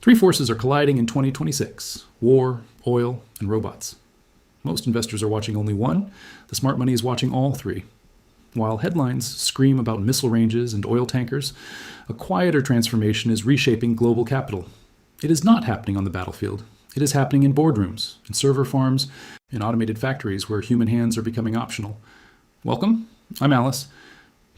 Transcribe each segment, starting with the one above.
Three forces are colliding in 2026: war, oil, and robots. Most investors are watching only one. The smart money is watching all three. While headlines scream about missile ranges and oil tankers, a quieter transformation is reshaping global capital. It is not happening on the battlefield. It is happening in boardrooms, in server farms, in automated factories where human hands are becoming optional. Welcome, I'm Alice.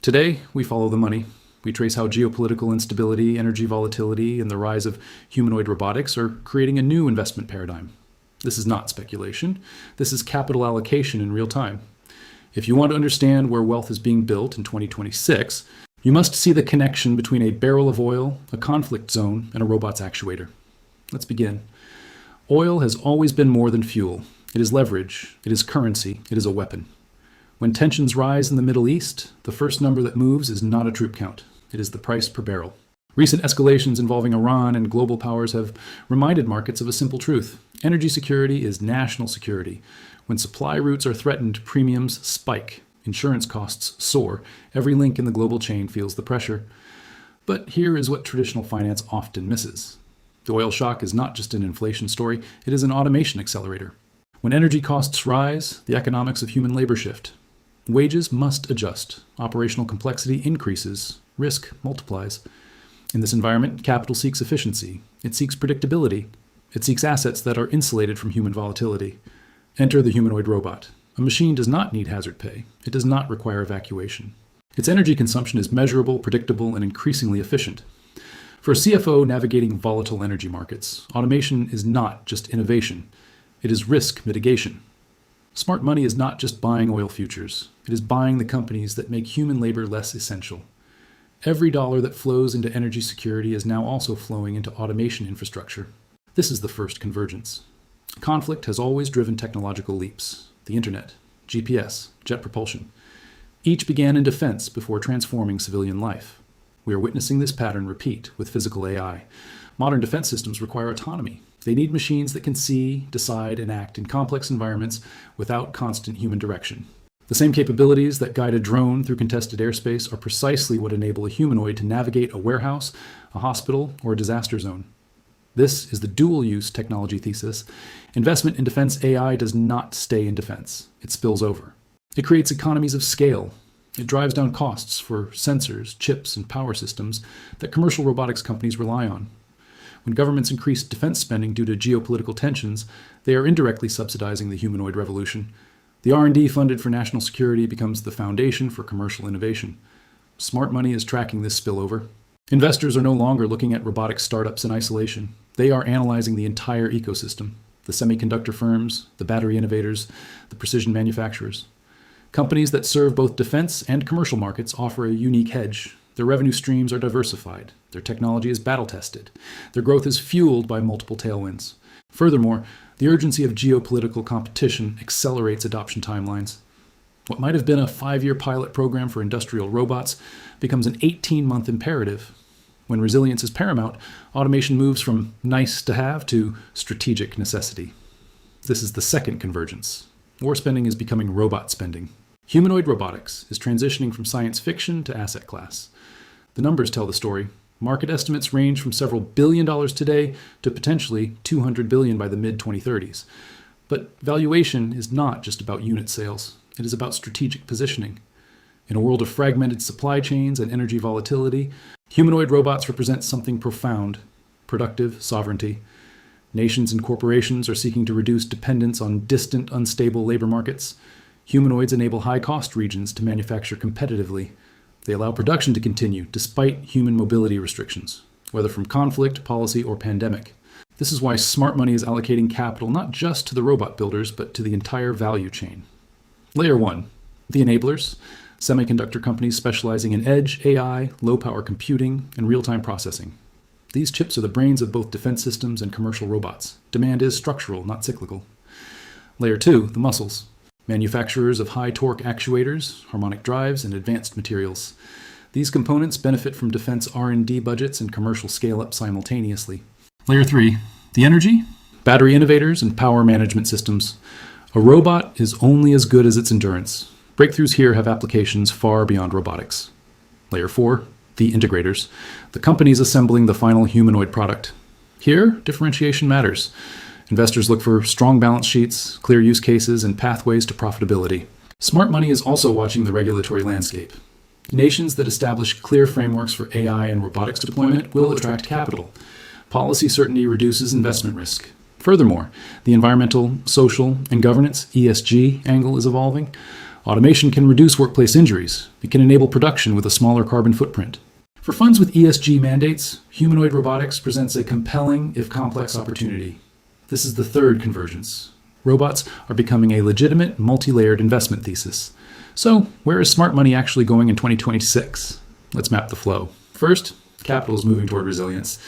Today, we follow the money. We trace how geopolitical instability, energy volatility, and the rise of humanoid robotics are creating a new investment paradigm. This is not speculation. This is capital allocation in real time. If you want to understand where wealth is being built in 2026, you must see the connection between a barrel of oil, a conflict zone, and a robot's actuator. Let's begin. Oil has always been more than fuel. It is leverage. It is currency. It is a weapon. When tensions rise in the Middle East, the first number that moves is not a troop count. It is the price per barrel. Recent escalations involving Iran and global powers have reminded markets of a simple truth. Energy security is national security. When supply routes are threatened, premiums spike. Insurance costs soar. Every link in the global chain feels the pressure. But here is what traditional finance often misses. The oil shock is not just an inflation story, it is an automation accelerator. When energy costs rise, the economics of human labor shift. Wages must adjust. Operational complexity increases. Risk multiplies. In this environment, capital seeks efficiency. It seeks predictability. It seeks assets that are insulated from human volatility. Enter the humanoid robot. A machine does not need hazard pay. It does not require evacuation. Its energy consumption is measurable, predictable, and increasingly efficient. For a CFO navigating volatile energy markets, automation is not just innovation. It is risk mitigation. Smart money is not just buying oil futures. It is buying the companies that make human labor less essential. Every dollar that flows into energy security is now also flowing into automation infrastructure. This is the first convergence. Conflict has always driven technological leaps. The internet, GPS, jet propulsion. Each began in defense before transforming civilian life. We are witnessing this pattern repeat with physical AI. Modern defense systems require autonomy. They need machines that can see, decide, and act in complex environments without constant human direction. The same capabilities that guide a drone through contested airspace are precisely what enable a humanoid to navigate a warehouse, a hospital, or a disaster zone. This is the dual-use technology thesis. Investment in defense AI does not stay in defense. It spills over. It creates economies of scale. It drives down costs for sensors, chips, and power systems that commercial robotics companies rely on. When governments increase defense spending due to geopolitical tensions, they are indirectly subsidizing the humanoid revolution. The R&D funded for national security becomes the foundation for commercial innovation. Smart money is tracking this spillover. Investors are no longer looking at robotic startups in isolation. They are analyzing the entire ecosystem: the semiconductor firms, the battery innovators, the precision manufacturers. Companies that serve both defense and commercial markets offer a unique hedge. Their revenue streams are diversified. Their technology is battle-tested. Their growth is fueled by multiple tailwinds. Furthermore, the urgency of geopolitical competition accelerates adoption timelines. What might have been a 5-year pilot program for industrial robots becomes an 18-month imperative. When resilience is paramount, automation moves from nice to have to strategic necessity. This is the second convergence. War spending is becoming robot spending. Humanoid robotics is transitioning from science fiction to asset class. The numbers tell the story. Market estimates range from several $billion today to potentially $200 billion by the mid-2030s. But valuation is not just about unit sales. It is about strategic positioning. In a world of fragmented supply chains and energy volatility, humanoid robots represent something profound: productive sovereignty. Nations and corporations are seeking to reduce dependence on distant, unstable labor markets. Humanoids enable high-cost regions to manufacture competitively. They allow production to continue despite human mobility restrictions, whether from conflict, policy, or pandemic. This is why smart money is allocating capital not just to the robot builders, but to the entire value chain. Layer 1. The enablers. Semiconductor companies specializing in edge, AI, low-power computing, and real-time processing. These chips are the brains of both defense systems and commercial robots. Demand is structural, not cyclical. Layer 2. The muscles. Manufacturers of high-torque actuators, harmonic drives, and advanced materials. These components benefit from defense R&D budgets and commercial scale-up simultaneously. Layer 3. The energy. Battery innovators and power management systems. A robot is only as good as its endurance. Breakthroughs here have applications far beyond robotics. Layer 4. The integrators. The companies assembling the final humanoid product. Here, differentiation matters. Investors look for strong balance sheets, clear use cases, and pathways to profitability. Smart money is also watching the regulatory landscape. Nations that establish clear frameworks for AI and robotics deployment will attract capital. Policy certainty reduces investment risk. Furthermore, the environmental, social, and governance (ESG) angle is evolving. Automation can reduce workplace injuries. It can enable production with a smaller carbon footprint. For funds with ESG mandates, humanoid robotics presents a compelling, if complex, opportunity. This is the third convergence. Robots are becoming a legitimate, multi-layered investment thesis. So, where is smart money actually going in 2026? Let's map the flow. First, capital is moving toward resilience.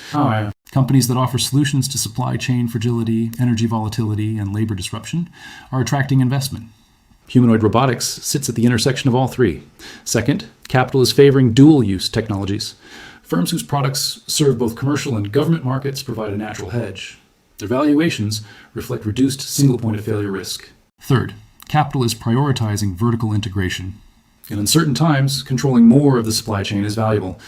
Companies that offer solutions to supply chain fragility, energy volatility, and labor disruption are attracting investment. Humanoid robotics sits at the intersection of all three. Second, capital is favoring dual-use technologies. Firms whose products serve both commercial and government markets provide a natural hedge. Their valuations reflect reduced single point of failure risk. Third, capital is prioritizing vertical integration. In uncertain times, controlling more of the supply chain is valuable.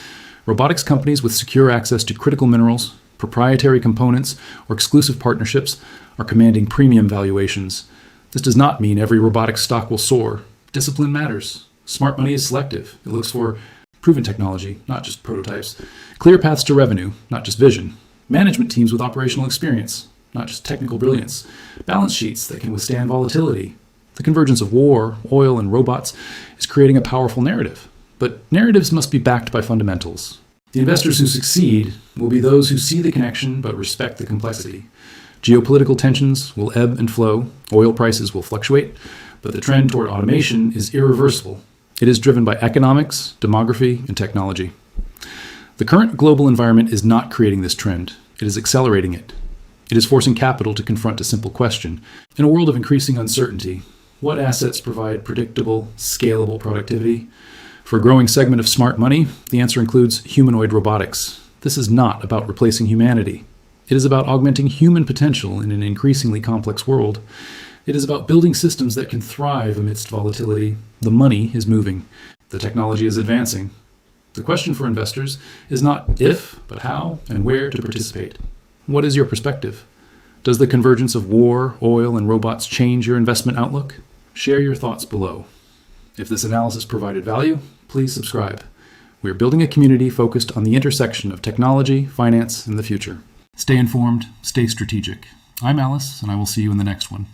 Robotics companies with secure access to critical minerals, proprietary components, or exclusive partnerships are commanding premium valuations. This does not mean every robotics stock will soar. Discipline matters. Smart money is selective. It looks for proven technology, not just prototypes. Clear paths to revenue, not just vision. Management teams with operational experience, not just technical brilliance. Balance sheets that can withstand volatility. The convergence of war, oil, and robots is creating a powerful narrative. But narratives must be backed by fundamentals. The investors who succeed will be those who see the connection but respect the complexity. Geopolitical tensions will ebb and flow, oil prices will fluctuate, but the trend toward automation is irreversible. It is driven by economics, demography, and technology. The current global environment is not creating this trend. It is accelerating it. It is forcing capital to confront a simple question. In a world of increasing uncertainty, what assets provide predictable, scalable productivity? For a growing segment of smart money, the answer includes humanoid robotics. This is not about replacing humanity. It is about augmenting human potential in an increasingly complex world. It is about building systems that can thrive amidst volatility. The money is moving. The technology is advancing. The question for investors is not if, but how and where to participate. What is your perspective? Does the convergence of war, oil, and robots change your investment outlook? Share your thoughts below. If this analysis provided value, please subscribe. We are building a community focused on the intersection of technology, finance, and the future. Stay informed, stay strategic. I'm Alice, and I will see you in the next one.